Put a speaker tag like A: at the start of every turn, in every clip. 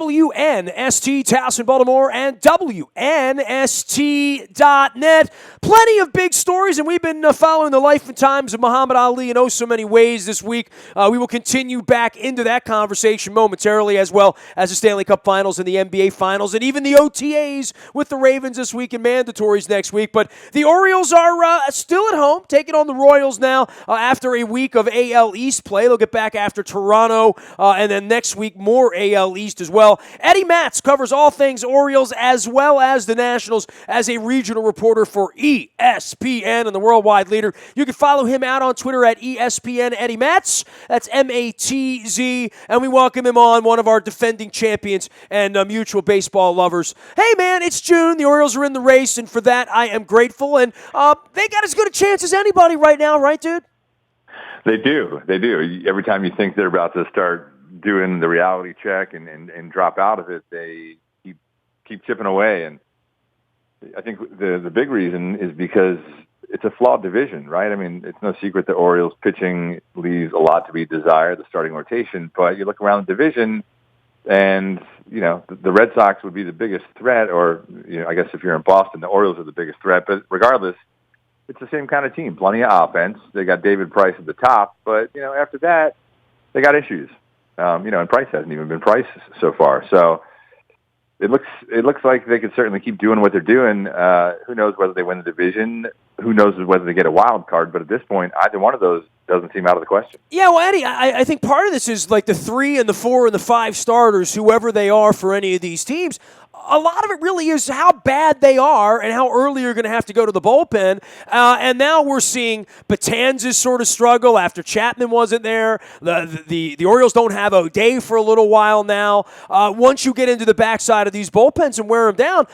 A: WNST Towson, Baltimore, and WNST.net. Plenty of big stories, and we've been following the life and times of Muhammad Ali in so many ways this week. We will continue back into that conversation momentarily, as well as the Stanley Cup Finals and the NBA Finals, and even the OTAs with the Ravens this week and mandatories next week. But the Orioles are still at home, taking on the Royals now after a week of AL East play. They'll get back after Toronto, and then next week more AL East as well. Eddie Matz covers all things Orioles as well as the Nationals as a regional reporter for ESPN and the worldwide leader. You can follow him out on Twitter at ESPN Eddie Matz. That's M-A-T-Z. And we welcome him on, one of our defending champions and mutual baseball lovers. Hey, man, it's June. The Orioles are in the race, and for that, I am grateful. And they got as good a chance as anybody right now, right, dude?
B: They do. They do. Every time you think they're about to start doing the reality check and drop out of it, they keep chipping away. And I think the big reason is because it's a flawed division, right? I mean, it's no secret that Orioles pitching leaves a lot to be desired, the starting rotation. But you look around the division, and the Red Sox would be the biggest threat, or I guess if you're in Boston, the Orioles are the biggest threat. But regardless, it's the same kind of team. Plenty of offense. They got David Price at the top, but after that, they got issues. And Price hasn't even been Price so far. So it looks like they could certainly keep doing what they're doing. Who knows whether they win the division? Who knows whether they get a wild card? But at this point, either one of those doesn't seem out of the question.
A: Yeah, well, Eddie, I think part of this is like the 3 and the 4 and the 5 starters, whoever they are for any of these teams. A lot of it really is how bad they are and how early you're going to have to go to the bullpen. And now we're seeing Betances sort of struggle after Chapman wasn't there. The Orioles don't have O'Day for a little while now. Once you get into the backside of these bullpens and wear them down,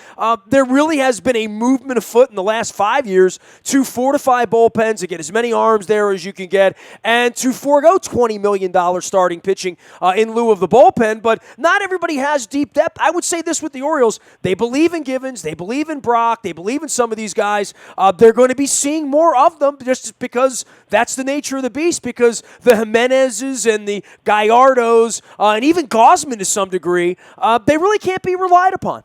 A: there really has been a movement afoot in the last 5 years to fortify bullpens, to get as many arms there as you can get, and to forego $20 million starting pitching in lieu of the bullpen. But not everybody has deep depth. I would say this with the Orioles. They believe in Givens. They believe in Brock. They believe in some of these guys. They're going to be seeing more of them just because that's the nature of the beast, because the Jimenezes and the Gallardos and even Gausman to some degree, they really can't be relied upon.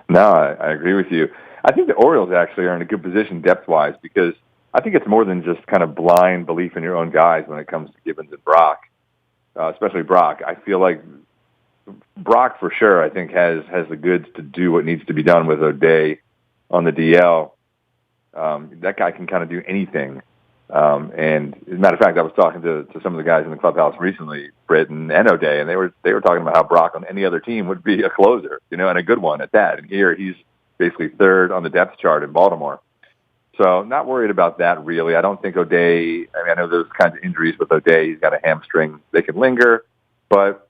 B: No, I agree with you. I think the Orioles actually are in a good position depth-wise, because I think it's more than just kind of blind belief in your own guys when it comes to Givens and Brock, especially Brock. I feel like Brock, for sure, I think has the goods to do what needs to be done with O'Day on the DL. That guy can kind of do anything. And as a matter of fact, I was talking to some of the guys in the clubhouse recently, Britton and O'Day, and they were talking about how Brock on any other team would be a closer, and a good one at that. And here he's basically third on the depth chart in Baltimore. So not worried about that, really. I don't think O'Day, I know there's kinds of injuries with O'Day. He's got a hamstring. They can linger, but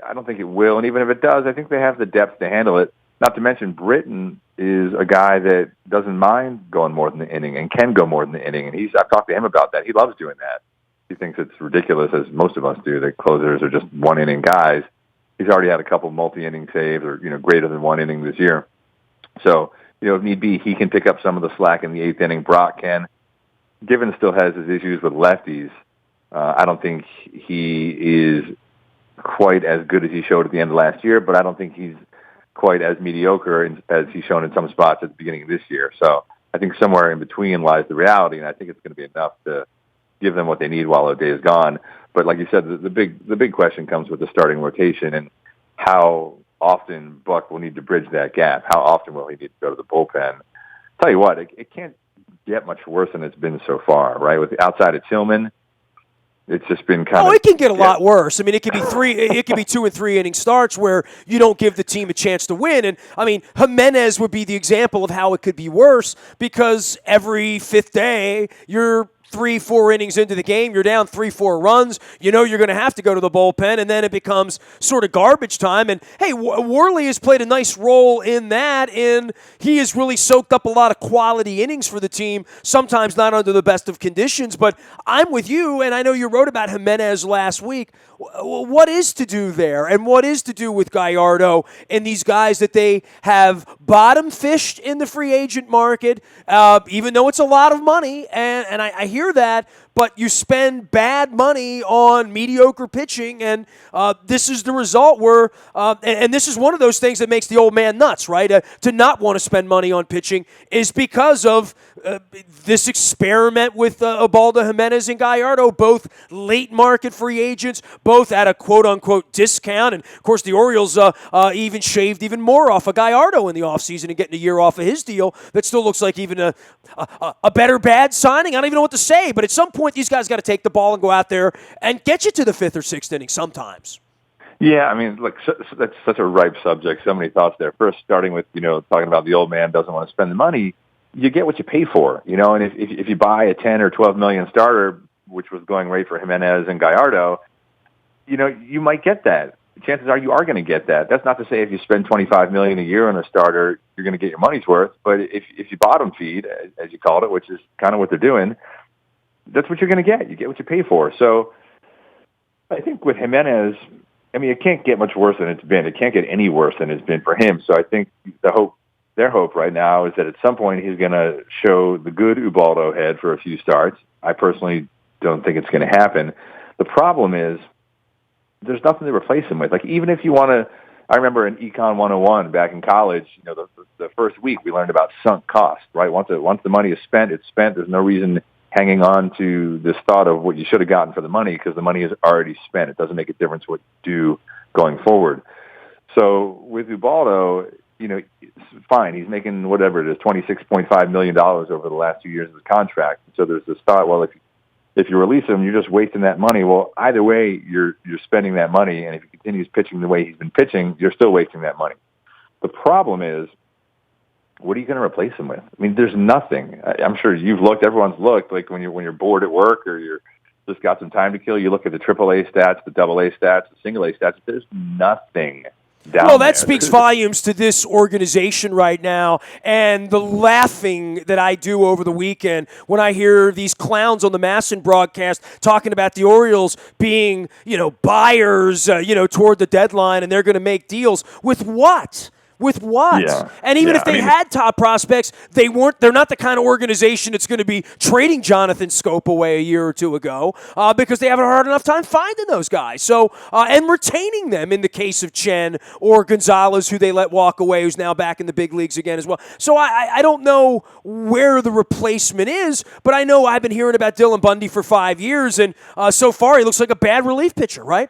B: I don't think it will. And even if it does, I think they have the depth to handle it. Not to mention Britton is a guy that doesn't mind going more than the inning and can go more than the inning. And I've talked to him about that. He loves doing that. He thinks it's ridiculous, as most of us do, that closers are just one-inning guys. He's already had a couple multi-inning saves, or greater than one inning this year. So, if need be, he can pick up some of the slack in the eighth inning. Brock can. Givens still has his issues with lefties. I don't think he is quite as good as he showed at the end of last year, but I don't think he's quite as mediocre as he's shown in some spots at the beginning of this year. So I think somewhere in between lies the reality, and I think it's going to be enough to give them what they need while O'Day is gone. But like you said, the big question comes with the starting rotation and how often Buck will need to bridge that gap. How often will he need to go to the bullpen? Tell you what, it can't get much worse than it's been so far, right? With outside of Tillman, it's just been kind of...
A: it can get a lot worse. I mean, it could be 2 and 3 inning starts where you don't give the team a chance to win. And, I mean, Jimenez would be the example of how it could be worse, because every fifth day you're 3-4 innings into the game, you're down 3-4 runs, you're going to have to go to the bullpen, and then it becomes sort of garbage time. And, hey, Worley has played a nice role in that, and he has really soaked up a lot of quality innings for the team, sometimes not under the best of conditions. But I'm with you, and I know you wrote about Jimenez last week. What is to do there, and what is to do with Gallardo and these guys that they have bottom fished in the free agent market, even though it's a lot of money, and I hear that, but you spend bad money on mediocre pitching, and this is the result where, and this is one of those things that makes the old man nuts, right? To not want to spend money on pitching is because of this experiment with Ubaldo Jimenez and Gallardo, both late market free agents, both at a quote-unquote discount. And, of course, the Orioles even shaved even more off of Gallardo in the offseason and getting a year off of his deal. That still looks like even a better bad signing. I don't even know what to say, but at some point these guys got to take the ball and go out there and get you to the 5th or 6th inning sometimes.
B: Yeah, I mean, look, that's such a ripe subject. So many thoughts there. First, starting with, talking about the old man doesn't want to spend the money. You get what you pay for, and if you buy a 10 or 12 million starter, which was going right for Jimenez and Gallardo, you might get that. Chances are you are going to get that. That's not to say if you spend $25 million a year on a starter, you're going to get your money's worth. But if you bottom feed, as you called it, which is kind of what they're doing, that's what you're going to get. You get what you pay for. So I think with Jimenez, I mean, it can't get much worse than it's been. It can't get any worse than it's been for him. So I think their hope right now is that at some point he's going to show the good Ubaldo head for a few starts. I personally don't think it's going to happen. The problem is there's nothing to replace him with. Like, even if you want to, I remember in Econ 101 back in college, the first week we learned about sunk cost, right? Once the money is spent, it's spent. There's no reason hanging on to this thought of what you should have gotten for the money because the money is already spent. It doesn't make a difference what you do going forward. So with Ubaldo, fine. He's making whatever it is, $26.5 million over the last 2 years of his contract. So there's this thought, well, if you release him, you're just wasting that money. Well, either way, you're spending that money, and if he continues pitching the way he's been pitching, you're still wasting that money. The problem is, what are you going to replace him with? I mean, there's nothing. I'm sure you've looked. Everyone's looked. Like when you're bored at work or you're just got some time to kill, you look at the AAA stats, the AA stats, the single A stats. There's nothing.
A: Well, that speaks volumes to this organization right now, and the laughing that I do over the weekend when I hear these clowns on the Masson broadcast talking about the Orioles being, buyers, toward the deadline, and they're going to make deals with what? With what?
B: Yeah.
A: And even if they had top prospects, they're not the kind of organization that's going to be trading Jonathan Scope away a year or two ago because they have a hard enough time finding those guys. So, and retaining them in the case of Chen or Gonzalez, who they let walk away, who's now back in the big leagues again as well. So I don't know where the replacement is, but I know I've been hearing about Dylan Bundy for 5 years, and so far he looks like a bad relief pitcher, right?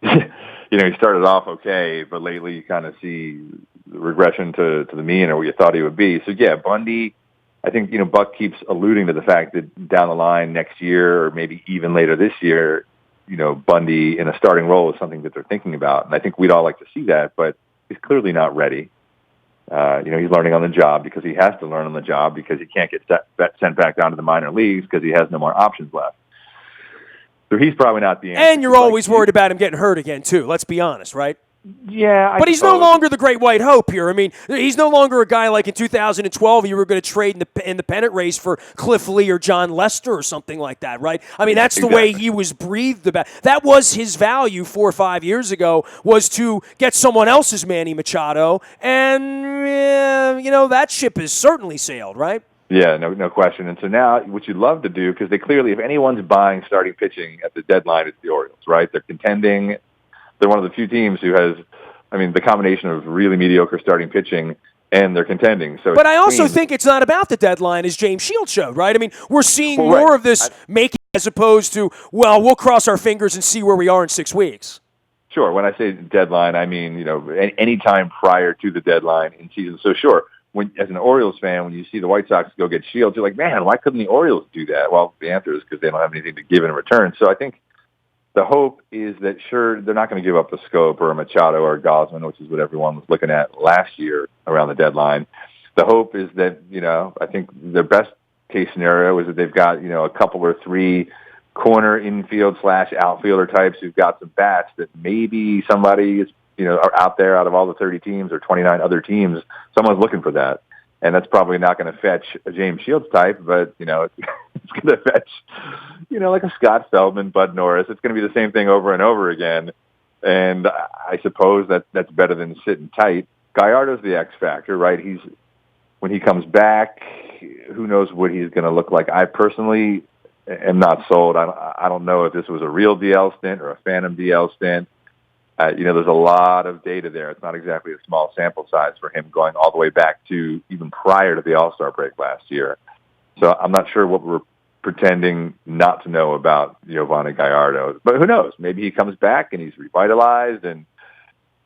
B: He started off okay, but lately you kind of see regression to the mean or what you thought he would be. So, yeah, Bundy, I think, Buck keeps alluding to the fact that down the line next year or maybe even later this year, Bundy in a starting role is something that they're thinking about. And I think we'd all like to see that, but he's clearly not ready. He's learning on the job because he has to learn on the job because he can't get sent back down to the minor leagues because he has no more options left. So he's probably not the answer.
A: And you're always worried about him getting hurt again, too. Let's be honest, right?
B: Yeah.
A: But he's no longer the great white hope here. I mean, he's no longer a guy like in 2012 you were going to trade in the pennant race for Cliff Lee or John Lester or something like that, right? I mean, that's the way he was breathed about. That was his value 4 or 5 years ago, was to get someone else's Manny Machado. And, that ship has certainly sailed, right?
B: Yeah, no question. And so now what you'd love to do, because they clearly, if anyone's buying starting pitching at the deadline, it's the Orioles, right? They're contending. They're one of the few teams who has, the combination of really mediocre starting pitching and they're contending. So,
A: but I also think it's not about the deadline, as James Shields showed, right? I mean, we're seeing more of this making as opposed to, we'll cross our fingers and see where we are in 6 weeks.
B: Sure. When I say deadline, I mean, any time prior to the deadline in season. So sure. As an Orioles fan, when you see the White Sox go get Shields, you're like, man, why couldn't the Orioles do that? Well, the answer is because they don't have anything to give in return. So I think the hope is that, sure, they're not going to give up a Scope or a Machado or a Gosman, which is what everyone was looking at last year around the deadline. The hope is that, I think the best case scenario is that they've got, a couple or three corner infield / outfielder types who've got some bats that maybe somebody is, are out there out of all the 30 teams or 29 other teams, someone's looking for that. And that's probably not going to fetch a James Shields type, but, it's going to fetch, like a Scott Feldman, Bud Norris. It's going to be the same thing over and over again. And I suppose that's better than sitting tight. Gallardo's the X factor, right? When he comes back, who knows what he's going to look like. I personally am not sold. I don't know if this was a real DL stint or a phantom DL stint. There's a lot of data there. It's not exactly a small sample size for him going all the way back to even prior to the All-Star break last year. So I'm not sure what we're pretending not to know about Giovanni Gallardo. But who knows? Maybe he comes back and he's revitalized, and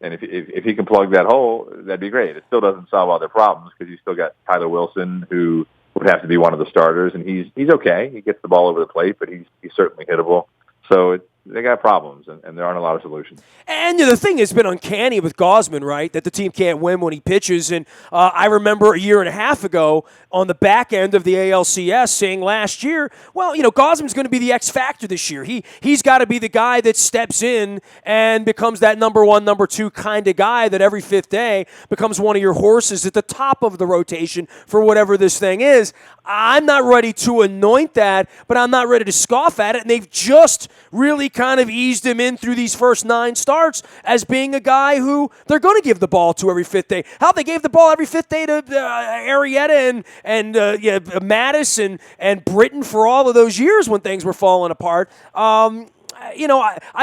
B: if he can plug that hole, that'd be great. It still doesn't solve all their problems because you still got Tyler Wilson, who would have to be one of the starters, and he's okay. He gets the ball over the plate, but he's certainly hittable. So they got problems, and there aren't a lot of solutions.
A: And the thing has been uncanny with Gausman, right, that the team can't win when he pitches. And I remember a year and a half ago on the back end of the ALCS saying last year, well, Gausman's going to be the X factor this year. He's got to be the guy that steps in and becomes that number one, number two kind of guy that every fifth day becomes one of your horses at the top of the rotation for whatever this thing is. I'm not ready to anoint that, but I'm not ready to scoff at it. And they've just really kind of eased him in through these first 9 starts as being a guy who they're going to give the ball to every fifth day. How they gave the ball every fifth day to Arrieta and Mattis and Britton for all of those years when things were falling apart. I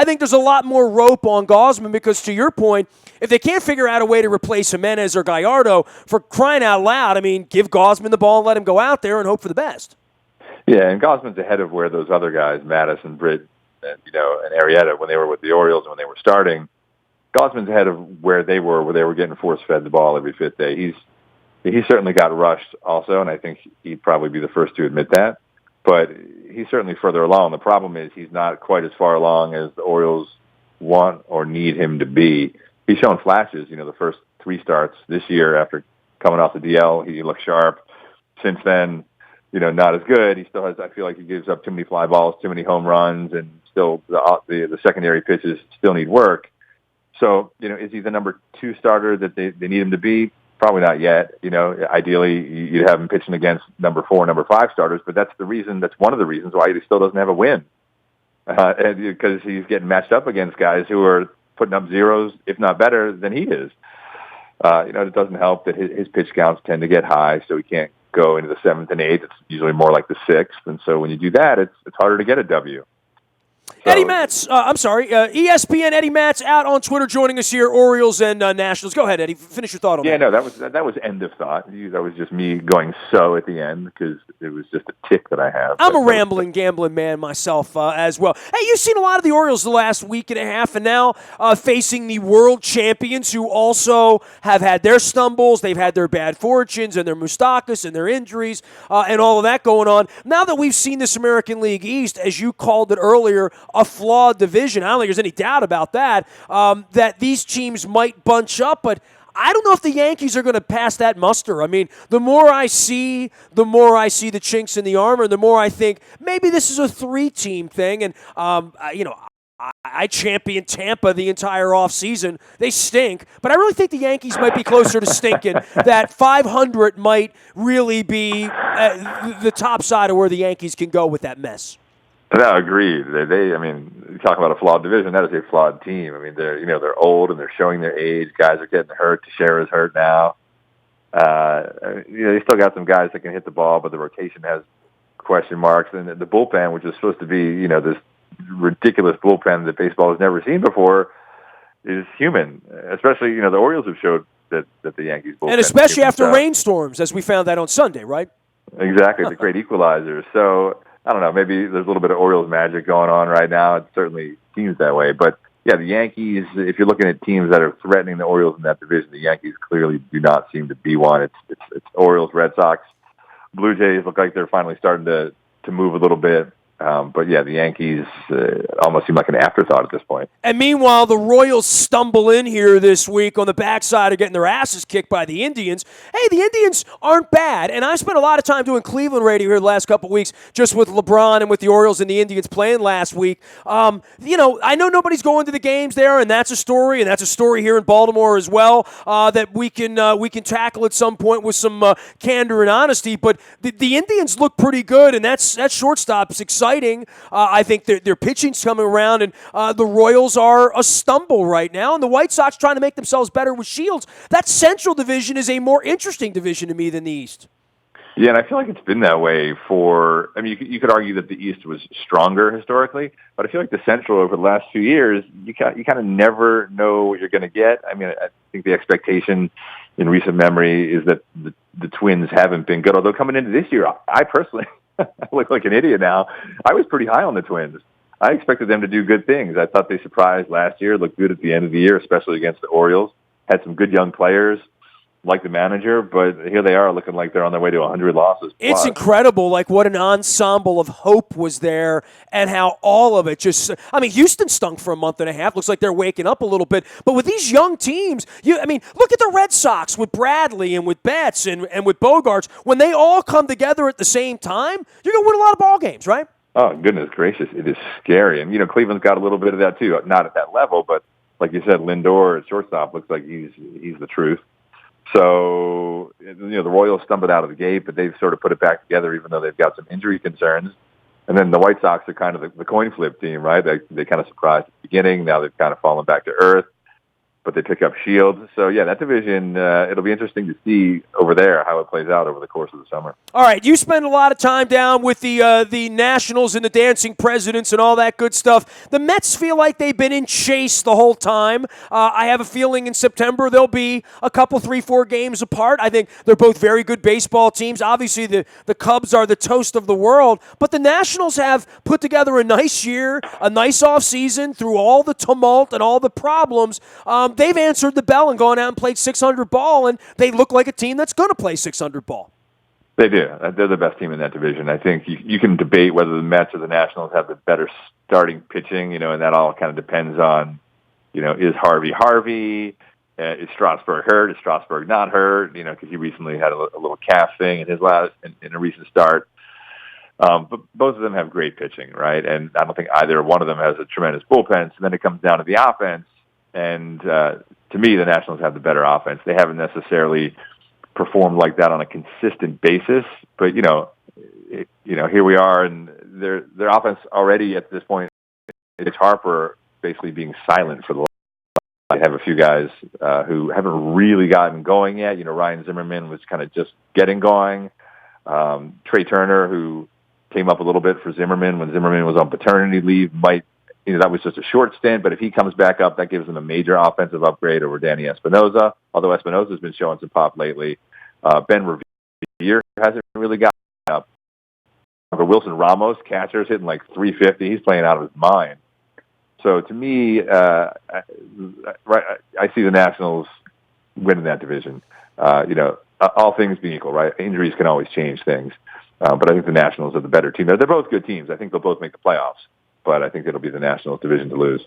A: think there's a lot more rope on Gausman because, to your point, if they can't figure out a way to replace Jimenez or Gallardo, for crying out loud, give Gausman the ball and let him go out there and hope for the best.
B: Yeah, and Gausman's ahead of where those other guys, Mattis and Britt, and Arrieta, when they were with the Orioles and when they were starting, Gausman's ahead of where they were getting force-fed the ball every fifth day. He certainly got rushed also, and I think he'd probably be the first to admit that. But he's certainly further along. The problem is he's not quite as far along as the Orioles want or need him to be. He's shown flashes, the first 3 starts this year after coming off the DL. He looked sharp. Since then, not as good. He still has, I feel like he gives up too many fly balls, too many home runs, and still the secondary pitches still need work. So, is he the number 2 starter that they need him to be? Probably not yet. Ideally you'd have him pitching against number 4, number 5 starters, but that's one of the reasons why he still doesn't have a win. Because he's getting matched up against guys who are putting up zeros, if not better than he is. It doesn't help that his pitch counts tend to get high, so he can't go into the 7th and 8th. It's usually more like the 6th. And so when you do that, it's harder to get a W. So,
A: Eddie Matz, ESPN Eddie Matz out on Twitter joining us here, Orioles and Nationals. Go ahead, Eddie. Finish your thought on that.
B: Yeah, no, that was end of thought. That was just me going so at the end because it was just a tick that I have.
A: I'm a rambling, gambling man myself as well. Hey, you've seen a lot of the Orioles the last week and a half, and now facing the world champions who also have had their stumbles. They've had their bad fortunes and their Moustakas and their injuries and all of that going on. Now that we've seen this American League East, as you called it earlier, a flawed division. I don't think there's any doubt about that, that these teams might bunch up, but I don't know if the Yankees are going to pass that muster. The more I see the chinks in the armor, the more I think maybe this is a 3-team thing. And, I championed Tampa the entire offseason. They stink, but I really think the Yankees might be closer to stinking, that 500 might really be the top side of where the Yankees can go with that mess.
B: No, agreed. You talk about a flawed division. That is a flawed team. They're old and they're showing their age. Guys are getting hurt. Teixeira's hurt now. They still got some guys that can hit the ball, but the rotation has question marks. And the bullpen, which is supposed to be, this ridiculous bullpen that baseball has never seen before, is human. Especially, the Orioles have showed that the Yankees bullpen,
A: and especially after rainstorms, as we found that on Sunday, right?
B: Exactly, the great equalizer. So I don't know, maybe there's a little bit of Orioles magic going on right now. It certainly seems that way. But, yeah, the Yankees, if you're looking at teams that are threatening the Orioles in that division, the Yankees clearly do not seem to be one. It's Orioles, Red Sox. Blue Jays look like they're finally starting to move a little bit. But, yeah, the Yankees almost seem like an afterthought at this point.
A: And meanwhile, the Royals stumble in here this week on the backside of getting their asses kicked by the Indians. Hey, the Indians aren't bad. And I spent a lot of time doing Cleveland radio here the last couple of weeks just with LeBron and with the Orioles and the Indians playing last week. I know nobody's going to the games there, and that's a story, and that's a story here in Baltimore as well that we can tackle at some point with some candor and honesty. But the Indians look pretty good, and that shortstop's exciting. I think their pitching's coming around, and the Royals are a stumble right now, and the White Sox trying to make themselves better with Shields. That Central Division is a more interesting division to me than the East.
B: Yeah, and I feel like it's been that way for. I mean, you could argue that the East was stronger historically, but I feel like the Central over the last few years, you kind of never know what you're going to get. I mean, I think the expectation in recent memory is that the Twins haven't been good. Although coming into this year, I personally I look like an idiot now. I was pretty high on the Twins. I expected them to do good things. I thought they surprised last year, looked good at the end of the year, especially against the Orioles. Had some good young players, like the manager, but here they are looking like they're on their way to 100 losses plus.
A: It's incredible, like what an ensemble of hope was there and how all of it just, I mean, Houston stunk for a month and a half. Looks like they're waking up a little bit. But with these young teams, look at the Red Sox with Bradley and with Betts and with Bogarts. When they all come together at the same time, you're going to win a lot of ball games, right?
B: Oh, goodness gracious. It is scary. And, Cleveland's got a little bit of that too. Not at that level, but like you said, Lindor at shortstop looks like he's the truth. So, the Royals stumbled out of the gate, but they've sort of put it back together even though they've got some injury concerns. And then the White Sox are kind of the coin flip team, right? They kind of surprised at the beginning. Now they've kind of fallen back to earth, but they pick up Shields. So, yeah, that division, it'll be interesting to see over there how it plays out over the course of the summer.
A: All right, you spend a lot of time down with the Nationals and the dancing presidents and all that good stuff. The Mets feel like they've been in chase the whole time. I have a feeling in September they'll be a couple, 3-4 games apart. I think they're both very good baseball teams. Obviously, the Cubs are the toast of the world, but the Nationals have put together a nice year, a nice offseason through all the tumult and all the problems. They've answered the bell and gone out and played 600 ball, and they look like a team that's going to play 600 ball.
B: They do. They're the best team in that division. I think you can debate whether the Mets or the Nationals have the better starting pitching, and that all kind of depends on, is Harvey? Is Strasburg hurt? Is Strasburg not hurt? Because he recently had a little calf thing in his in a recent start. But both of them have great pitching, right? And I don't think either one of them has a tremendous bullpen. So then it comes down to the offense. And to me, the Nationals have the better offense. They haven't necessarily performed like that on a consistent basis, but here we are, and their offense already at this point, it's Harper basically being silent for the last. I have a few guys who haven't really gotten going yet. Ryan Zimmerman was kind of just getting going. Trey Turner, who came up a little bit for Zimmerman when Zimmerman was on paternity leave, that was just a short stint, but if he comes back up, that gives them a major offensive upgrade over Danny Espinosa, although Espinosa's been showing some pop lately. Ben Revere hasn't really gotten up. But Wilson Ramos, catcher, is hitting like 350. He's playing out of his mind. So to me, I see the Nationals winning that division. All things being equal, right? Injuries can always change things. But I think the Nationals are the better team. They're both good teams. I think they'll both make the playoffs. But I think it'll be the Nationals division to lose.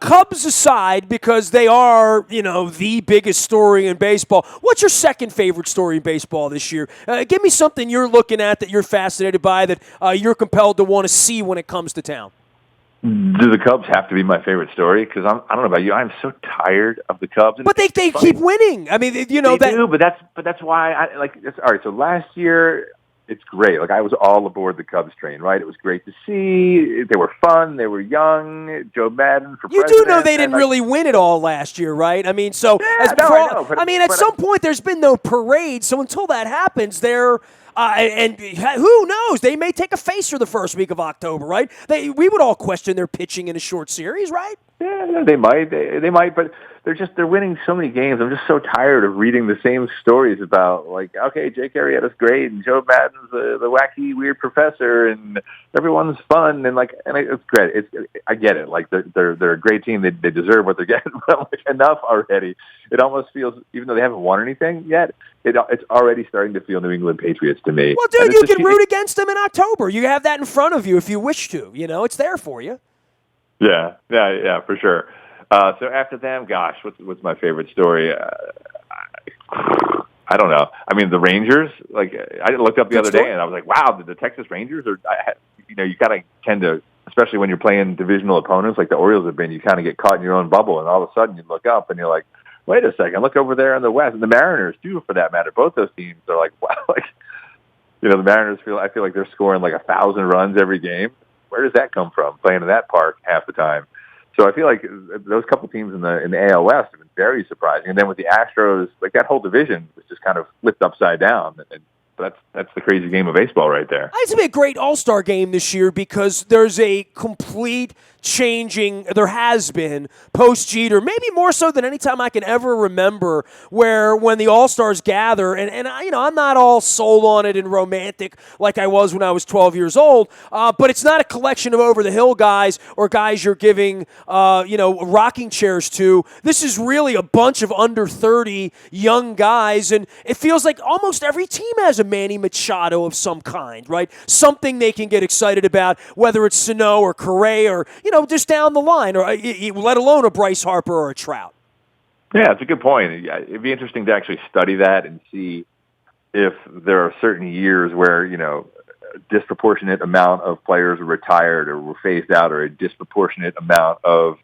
A: Cubs aside, because they are, the biggest story in baseball. What's your second favorite story in baseball this year? Give me something you're looking at that you're fascinated by, that you're compelled to want to see when it comes to town.
B: Do the Cubs have to be my favorite story? Because I don't know about you, I'm so tired of the Cubs.
A: But they keep winning. I mean,
B: they do. But that's why I like. All right. So last year, it's great. Like, I was all aboard the Cubs train, right? It was great to see. They were fun. They were young. Joe Madden for president.
A: You do know they didn't really win it all last year, right? I mean, so
B: I know.
A: At some point, there's been no parade. So until that happens, they're and who knows? They may take a facer the first week of October, right? We would all question their pitching in a short series, right?
B: Yeah, they might. They might, but they're winning so many games. I'm just so tired of reading the same stories about, like, okay, Jake Arrieta's great, and Joe Madden's the wacky, weird professor, and everyone's fun, and it's great. I get it. Like, they're a great team. They deserve what they're getting. But enough already. It almost feels, even though they haven't won anything yet, it's already starting to feel New England Patriots to me.
A: Well, dude, you can root against them in October. You have that in front of you if you wish to. It's there for you.
B: Yeah, for sure. So after them, gosh, what's my favorite story? I don't know. I mean, the Rangers. Like, I looked up the other day, and I was like, wow, the Texas Rangers are. You kind of tend to, especially when you're playing divisional opponents like the Orioles have been. You kind of get caught in your own bubble, and all of a sudden you look up and you're like, wait a second, look over there in the West, and the Mariners too, for that matter. Both those teams are like, wow, the Mariners I feel like they're scoring like 1,000 runs every game. Where does that come from? Playing in that park half the time. So I feel like those couple teams in the AL West have been very surprising. And then with the Astros, like, that whole division was just kind of flipped upside down. And that's the crazy game of baseball right there.
A: It's going to be a great All-Star game this year because there's a complete changing, there has been, post-Jeter, maybe more so than any time I can ever remember, where when the All-Stars gather, and I'm not all sold on it and romantic like I was when I was 12 years old, but it's not a collection of over-the-hill guys or guys you're giving, rocking chairs to. This is really a bunch of under 30 young guys, and it feels like almost every team has a Manny Machado of some kind, right? Something they can get excited about, whether it's Sano or Correa or, just down the line, or let alone a Bryce Harper or a Trout.
B: Yeah, it's a good point. It'd be interesting to actually study that and see if there are certain years where, a disproportionate amount of players were retired or were phased out, or a disproportionate amount of,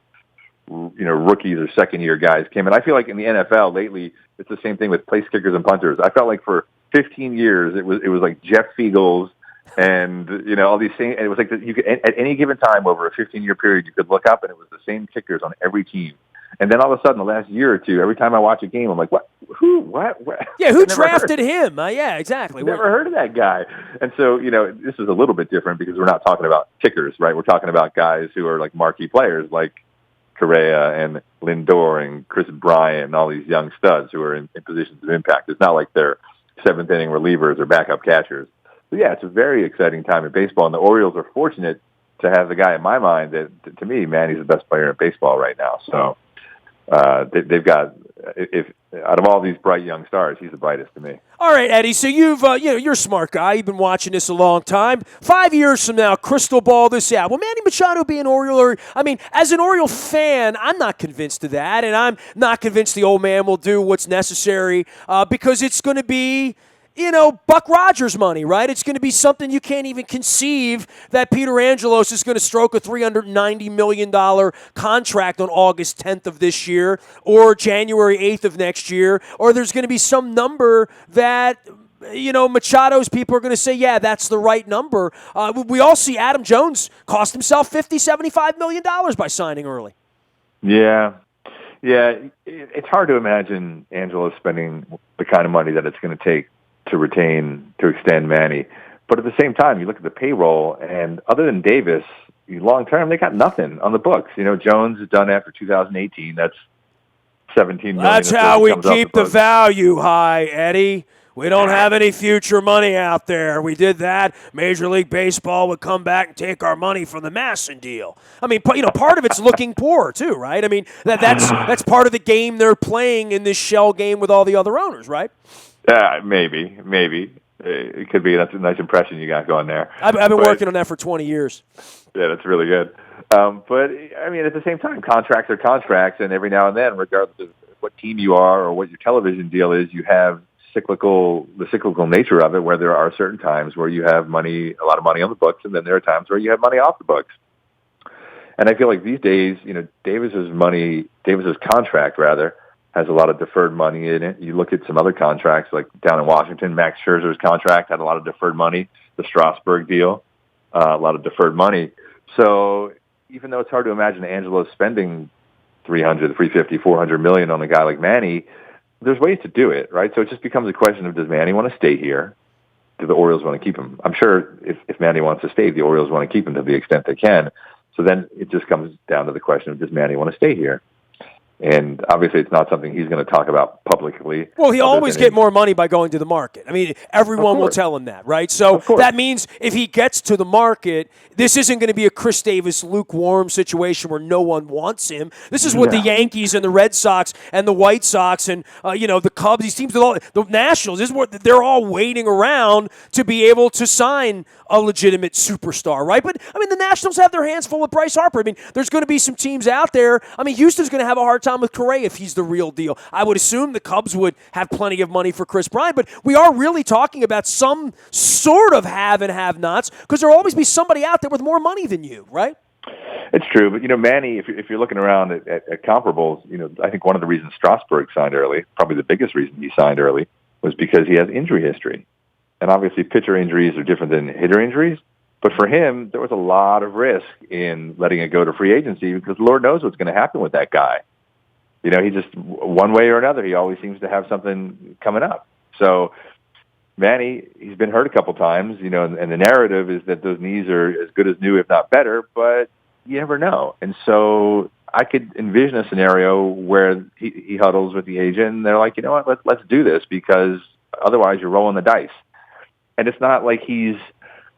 B: rookies or second-year guys came in. I feel like in the NFL lately, it's the same thing with place kickers and punters. I felt like for 15 years, it was like Jeff Fiegels and, all these things. And it was like you could, at any given time over a 15-year period, you could look up and it was the same kickers on every team. And then all of a sudden, the last year or two, every time I watch a game, I'm like, what? Who? What?
A: Yeah, who drafted him? Yeah, exactly.
B: Never heard of that guy. And so, this is a little bit different because we're not talking about kickers, right? We're talking about guys who are like marquee players like Correa and Lindor and Chris Bryant and all these young studs who are in positions of impact. It's not like they're seventh-inning relievers or backup catchers. So, yeah, it's a very exciting time in baseball, and the Orioles are fortunate to have the guy in my mind that, to me, Manny's the best player in baseball right now. So they've got, if out of all these bright young stars, he's the brightest to me.
A: All right, Eddie, so you're a smart guy. You've been watching this a long time. 5 years from now, crystal ball this out. Will Manny Machado be an Oriole? As an Oriole fan, I'm not convinced of that, and I'm not convinced the old man will do what's necessary because it's going to be, Buck Rogers money, right? It's going to be something you can't even conceive that Peter Angelos is going to stroke a $390 million contract on August 10th of this year or January 8th of next year, or there's going to be some number that Machado's people are going to say, yeah, that's the right number. We all see Adam Jones cost himself $50, $75 million by signing early.
B: Yeah. Yeah, it's hard to imagine Angelos spending the kind of money that it's going to take to extend Manny. But at the same time, you look at the payroll, and other than Davis, long term, they got nothing on the books. Jones is done after 2018. That's $17 million.
A: That's how we keep the value high, Eddie. We don't have any future money out there. We did that. Major League Baseball would come back and take our money from the Masson deal. Part of it's looking poor too, right? That's part of the game they're playing in this shell game with all the other owners, right?
B: Maybe. It could be. That's a nice impression you got going there.
A: I've been working on that for 20 years.
B: Yeah, that's really good. But, at the same time, contracts are contracts, and every now and then, regardless of what team you are or what your television deal is, you have the cyclical nature of it, where there are certain times where you have a lot of money on the books, and then there are times where you have money off the books. And I feel like these days, Davis's contract, has a lot of deferred money in it. You look at some other contracts, like down in Washington, Max Scherzer's contract had a lot of deferred money. The Strasburg deal, a lot of deferred money. So even though it's hard to imagine Angelos spending $300, $350, $400 million on a guy like Manny, there's ways to do it, right? So it just becomes a question of, does Manny want to stay here? Do the Orioles want to keep him? I'm sure if Manny wants to stay, the Orioles want to keep him to the extent they can. So then it just comes down to the question of, does Manny want to stay here? And obviously, it's not something he's going to talk about publicly.
A: Well, he'll always get more money by going to the market. Everyone will tell him that, right? So that means if he gets to the market, this isn't going to be a Chris Davis lukewarm situation where no one wants him. This is what the Yankees and the Red Sox and the White Sox and the Cubs, these teams, the Nationals, this is what they're all waiting around to be able to sign a legitimate superstar, right? But the Nationals have their hands full with Bryce Harper. There's going to be some teams out there. Houston's going to have a hard time with Correa if he's the real deal. I would assume the Cubs would have plenty of money for Chris Bryant, but we are really talking about some sort of have and have-nots because there will always be somebody out there with more money than you, right?
B: It's true, but Manny, if you're looking around at comparables, I think one of the reasons Strasburg signed early, probably the biggest reason he signed early, was because he has injury history. And obviously pitcher injuries are different than hitter injuries. But for him, there was a lot of risk in letting it go to free agency because Lord knows what's going to happen with that guy. He just, one way or another, he always seems to have something coming up. So Manny, he's been hurt a couple times, and the narrative is that those knees are as good as new, if not better, but you never know. And so I could envision a scenario where he huddles with the agent, and they're like, you know what, let's do this, because otherwise you're rolling the dice. And it's not like he's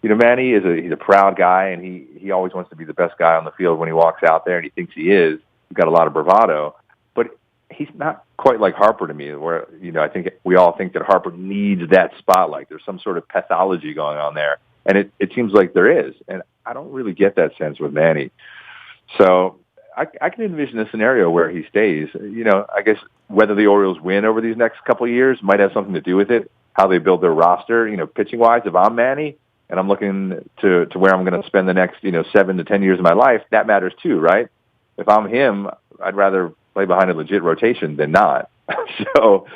B: Manny he's a proud guy, and he always wants to be the best guy on the field when he walks out there, and he thinks he is. He's got a lot of bravado, but he's not quite like Harper to me, where, I think we all think that Harper needs that spotlight. There's some sort of pathology going on there, and it seems like there is, and I don't really get that sense with Manny. So I can envision a scenario where he stays. I guess whether the Orioles win over these next couple of years might have something to do with it, how they build their roster, pitching-wise. If I'm Manny and I'm looking to where I'm going to spend the next, 7 to 10 years of my life, that matters too, right? If I'm him, I'd rather play behind a legit rotation than not. So,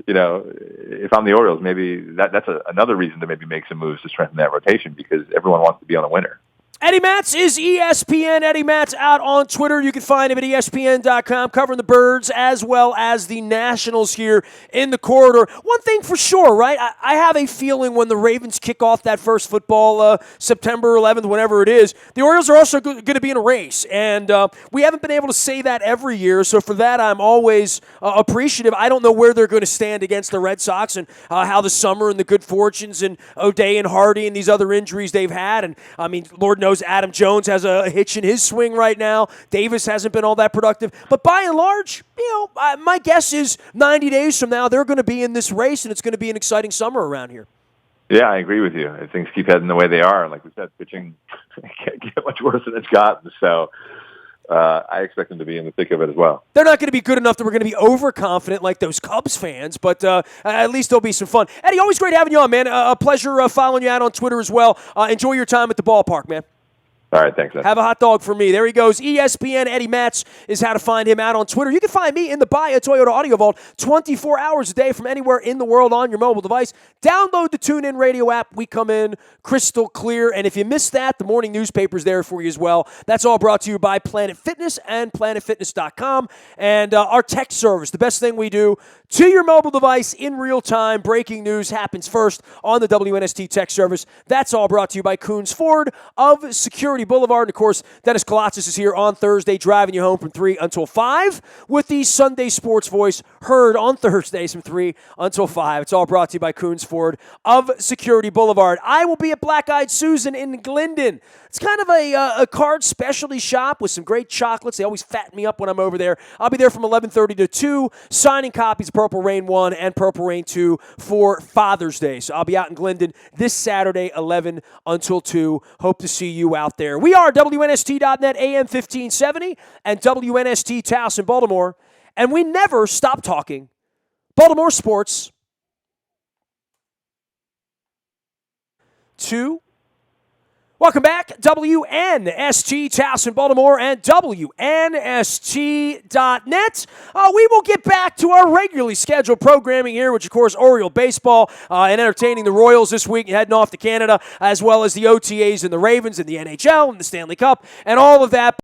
B: if I'm the Orioles, maybe that's another reason to maybe make some moves to strengthen that rotation, because everyone wants to be on a winner.
A: Eddie Matz is ESPN. Eddie Matz out on Twitter. You can find him at ESPN.com, covering the Birds as well as the Nationals here in the corridor. One thing for sure, right? I have a feeling when the Ravens kick off that first football, September 11th, whenever it is, the Orioles are also going to be in a race. And we haven't been able to say that every year, so for that I'm always appreciative. I don't know where they're going to stand against the Red Sox and how the summer and the good fortunes and O'Day and Hardy and these other injuries they've had. And, I mean, Lord knows Adam Jones has a hitch in his swing right now. Davis hasn't been all that productive. But by and large, my guess is 90 days from now, they're going to be in this race, and it's going to be an exciting summer around here.
B: Yeah, I agree with you. Things keep heading the way they are. Like we said, pitching can't get much worse than it's gotten. So I expect them to be in the thick of it as well.
A: They're not going to be good enough that we're going to be overconfident like those Cubs fans, but at least there'll be some fun. Eddie, always great having you on, man. A pleasure following you out on Twitter as well. Enjoy your time at the ballpark, man.
B: All right, thanks.
A: Have a hot dog for me. There he goes. ESPN Eddie Matz is how to find him out on Twitter. You can find me in the Buy a Toyota Audio Vault 24 hours a day from anywhere in the world on your mobile device. Download the TuneIn Radio app. We come in crystal clear. And if you missed that, the morning newspaper's there for you as well. That's all brought to you by Planet Fitness and PlanetFitness.com. And our text service, the best thing we do to your mobile device in real time. Breaking news happens first on the WNST text service. That's all brought to you by Coons Ford of Security Boulevard. And, of course, Dennis Kolatzis is here on Thursday, driving you home from 3 until 5 with the Sunday Sports Voice heard on Thursdays from 3 until 5. It's all brought to you by Coons Ford of Security Boulevard. I will be at Black Eyed Susan in Glendon. It's kind of a card specialty shop with some great chocolates. They always fatten me up when I'm over there. I'll be there from 11:30 to 2, signing copies of Purple Rain 1 and Purple Rain 2 for Father's Day. So I'll be out in Glendon this Saturday, 11 until 2. Hope to see you out there. We are WNST.net, AM 1570, and WNST Towson, Baltimore. And we never stop talking Baltimore sports. 2. Welcome back, WNST Towson, Baltimore, and WNST.net. We will get back to our regularly scheduled programming here, which, of course, Oriole baseball and entertaining the Royals this week, heading off to Canada, as well as the OTAs and the Ravens and the NHL and the Stanley Cup and all of that.